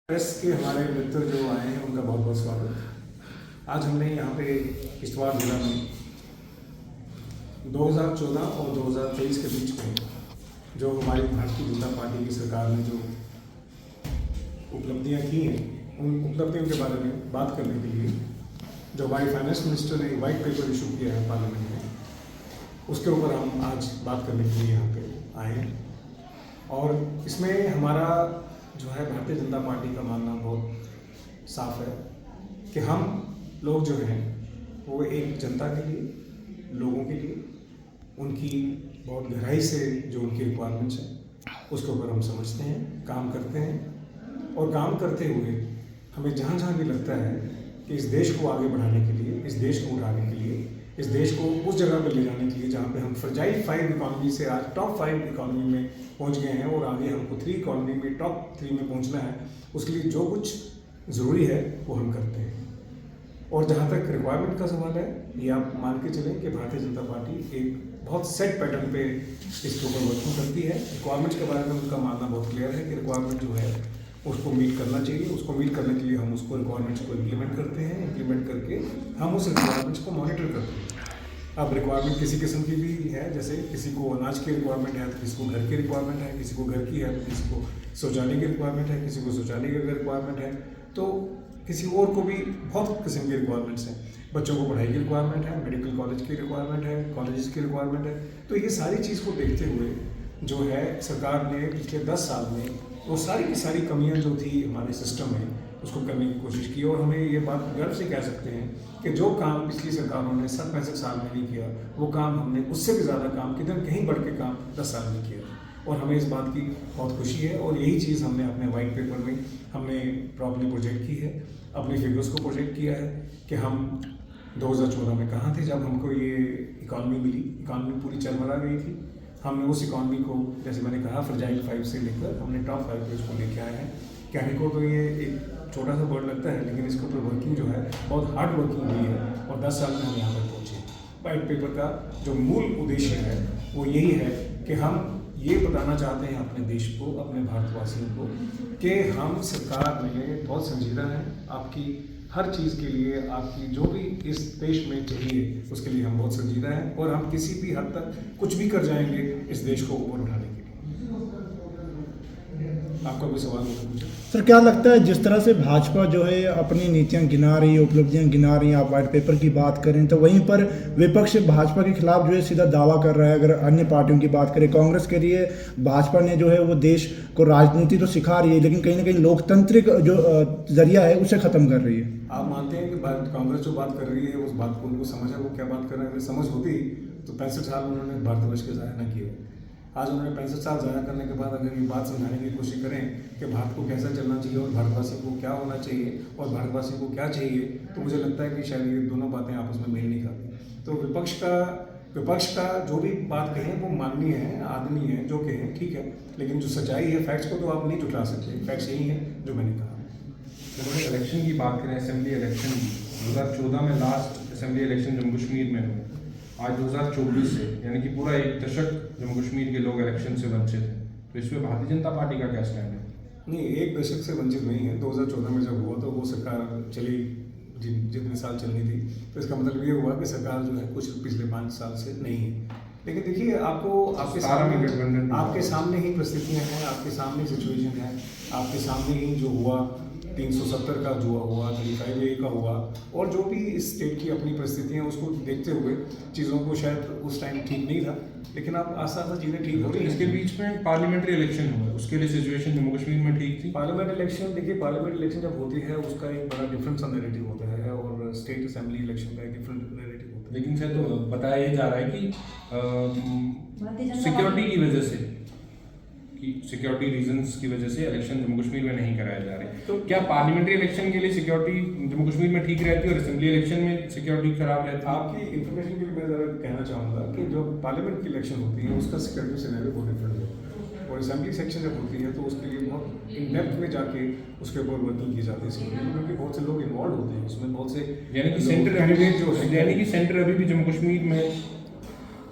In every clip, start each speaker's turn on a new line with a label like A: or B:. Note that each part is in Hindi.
A: प्रेस के हमारे मित्र जो आए हैं उनका बहुत बहुत स्वागत। आज हमने यहाँ पे किश्तवाड़ जिला में 2014 और 2023 के बीच में जो हमारी भारतीय जनता पार्टी की सरकार ने जो उपलब्धियाँ की हैं, उन उपलब्धियों के बारे में बात करने के लिए जो हमारी फाइनेंस मिनिस्टर ने व्हाइट पेपर इशू किया है पार्लियामेंट में, उसके ऊपर हम आज बात करने के लिए यहाँ पे आए हैं। और इसमें हमारा जो है भारतीय जनता पार्टी का मानना बहुत साफ है कि हम लोग जो हैं वो एक जनता के लिए, लोगों के लिए, उनकी बहुत गहराई से जो उनकी रिक्वायरमेंट्स हैं उसके ऊपर हम समझते हैं, काम करते हैं। और काम करते हुए हमें जहाँ जहाँ भी लगता है कि इस देश को आगे बढ़ाने के लिए, इस देश को उठाने के लिए, इस देश को उस जगह पर ले जाने के लिए जहाँ पे हम फ्रजाइल 5 इकॉनमी से आज टॉप 5 इकॉनमी में पहुँच गए हैं और आगे हमको 3 इकॉनमी में टॉप 3 में पहुँचना है, उसके लिए जो कुछ ज़रूरी है वो हम करते हैं। और जहाँ तक रिक्वायरमेंट का सवाल है, ये आप मान के चलें कि भारतीय जनता पार्टी एक बहुत सेट पैटर्न पे इसके ऊपर वर्किंग करती है। रिक्वायरमेंट्स के बारे में उनका मानना बहुत क्लियर है कि रिक्वायरमेंट जो है उसको मीट करना चाहिए। उसको मीट करने के लिए हम उसको रिक्वायरमेंट्स को इम्प्लीमेंट करते हैं, इम्प्लीमेंट करके हम उस रिक्वायरमेंट्स को मॉनिटर करते हैं। अब रिक्वायरमेंट किसी किस्म की भी है, जैसे किसी को अनाज की रिक्वायरमेंट है तो किसी को घर की रिक्वायरमेंट है, किसी को घर की है तो किसी को शौचालय की रिक्वायरमेंट है, किसी को शौचालय की अगर रिक्वायरमेंट है तो किसी और को भी बहुत किस्म की रिक्वायरमेंट्स हैं। बच्चों को पढ़ाई की रिक्वायरमेंट है, मेडिकल कॉलेज की रिक्वायरमेंट है, कॉलेज की रिक्वायरमेंट है। तो ये सारी चीज़ को देखते हुए जो है सरकार ने पिछले 10 साल में वो सारी की सारी कमियाँ जो थी हमारे सिस्टम में उसको करने की कोशिश की। और हमें ये बात गर्व से कह सकते हैं कि जो काम पिछली सरकारों ने 65 साल में नहीं किया, वो काम हमने उससे भी ज़्यादा काम किधर कहीं बढ़ के काम 10 साल में किया। और हमें इस बात की बहुत खुशी है और यही चीज़ हमने अपने वाइट पेपर में हमने प्रॉपर्ली प्रोजेक्ट की है, अपने फिगर्स को प्रोजेक्ट किया है कि हम 2014 में कहाँ थे जब हमको ये इकॉनमी मिली। इकॉनमी पूरी चरमरा गई थी। हमने उस इकॉनमी को, जैसे मैंने कहा, फ्रजाइल 5 से लेकर हमने टॉप 5 पे उसको लेके आए हैं। कहने को तो ये एक छोटा सा वर्ड लगता है, लेकिन इसके ऊपर वर्किंग जो है बहुत हार्ड वर्किंग हुई है और 10 साल में हम यहाँ पर पहुँचे। वाइट पेपर का जो मूल उद्देश्य है वो यही है कि हम ये बताना चाहते हैं अपने देश को, अपने भारतवासियों को, कि हम सरकार में बहुत संजीदा हैं। आपकी हर चीज़ के लिए, आपकी जो भी इस देश में चाहिए उसके लिए हम बहुत संजीदा हैं और हम किसी भी हद तक कुछ भी कर जाएंगे इस देश को ऊपर उठाने के लिए। आपका कोई सवाल हो तो पूछे।
B: सर, क्या लगता है जिस तरह से भाजपा जो है अपनी नीतियां गिना रही है, उपलब्धियां गिना रही हैं, आप वाइट पेपर की बात करें तो वहीं पर विपक्ष भाजपा के खिलाफ जो है सीधा दावा कर रहा है। अगर अन्य पार्टियों की बात करें, कांग्रेस के लिए भाजपा ने जो है वो देश को राजनीति तो सिखा रही है, लेकिन कहीं ना कहीं लोकतांत्रिक जो जरिया है उसे खत्म कर रही है।
A: आप मानते हैं कि कांग्रेस जो बात कर रही है उस बात को उनको समझ है, वो क्या बात कर रहे हैं? अगर समझ होती तो 65 साल उन्होंने भारतवर्ष के ज़ाया न किए। आज उन्होंने 65 साल ज़ाया करने के बाद अगर ये बात समझाने की कोशिश करें कि भारत को कैसा चलना चाहिए और भारतवासियों को क्या होना चाहिए और भारतवासियों को क्या चाहिए, तो मुझे लगता है कि शायद ये दोनों बातें आपस में मेल नहीं खाती। तो विपक्ष का जो भी बात कहें वो माननीय है, आदरणीय है, जो कहें ठीक है, लेकिन जो सच्चाई है, फैक्ट्स को तो आप नहीं झुठला सकते। फैक्ट्स यही है जो मैंने कहा।
C: जब इलेक्शन की बात करें, असेंबली इलेक्शन की, 2014 में last assembly election Jammu Kashmir में हुए, आज 2024 से यानी कि पूरा एक दशक जम्मू कश्मीर के लोग इलेक्शन से वंचित हैं, तो इसमें भारतीय जनता पार्टी का क्या स्टैंड है?
A: नहीं, एक दशक से वंचित नहीं है। 2014 में जब हुआ तो वो सरकार चली जितने साल चलनी थी, तो इसका मतलब ये हुआ कि सरकार जो है कुछ पिछले 5 साल से नहीं है। लेकिन देखिए, आपके सामने ही परिस्थितियाँ हैं, आपके सामने सिचुएशन है, आपके सामने ही जो हुआ 370 का जो हुआ, 35A का हुआ, और जो भी इस स्टेट की अपनी परिस्थितियाँ उसको देखते हुए चीज़ों को शायद उस टाइम ठीक नहीं था, लेकिन अब आस्ता आस्ता चीज़ें ठीक हो रही हैं।
C: इसके बीच में पार्लियामेंट्री इलेक्शन हुआ, उसके लिए सिचुएशन जम्मू कश्मीर में ठीक थी।
A: पार्लियामेंट इलेक्शन, देखिए, पार्लियामेंट इलेक्शन जब होती है उसका एक बड़ा डिफरेंट सा नैरेटिव होता है और स्टेट असेंबली इलेक्शन का एक डिफरेंट नैरेटिव होता है।
C: लेकिन सर, तो बताया ये जा रहा है कि सिक्योरिटी की वजह से, कि सिक्योरिटी रीजंस की वजह से इलेक्शन जम्मू कश्मीर में नहीं कराया जा रहा है। तो क्या पार्लियामेंट्री इलेक्शन के लिए सिक्योरिटी जम्मू कश्मीर में ठीक रहती है और असेंबली इलेक्शन में सिक्योरिटी खराब रहती है?
A: आपकी इन्फॉर्मेशन के लिए मैं ज़रा कहना चाहूँगा कि जो पार्लियामेंट की इलेक्शन होती है उसका सिक्योरिटी सिनेरियो बहुत डिफरेंट है, और असेंबली सेक्शन जब होती है तो उसके लिए बहुत इन डेप्थ में जाके उसके ऊपर वर्किंग की जाती है, क्योंकि बहुत से लोग इन्वॉल्व होते हैं उसमें, बहुत से,
C: यानी कि सेंटर अभी भी जम्मू कश्मीर में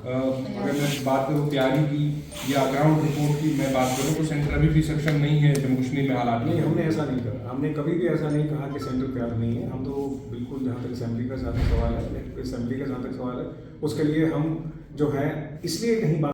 C: अगर मैं बात करूँ तैयारी की या ग्राउंड रिपोर्ट की मैं बात करूँ तो सेंटर अभी भी सक्षम नहीं है जम्मू कश्मीर में हालात
A: नहीं, हमने ऐसा नहीं कहा, हमने कभी भी ऐसा नहीं कहा कि सेंटर तैयार नहीं है। हम तो बिल्कुल, जहाँ तक असेंबली का जहाँ तक सवाल है, असेंबली का जहाँ तक सवाल है, उसके लिए हम जो है इसलिए कहीं बात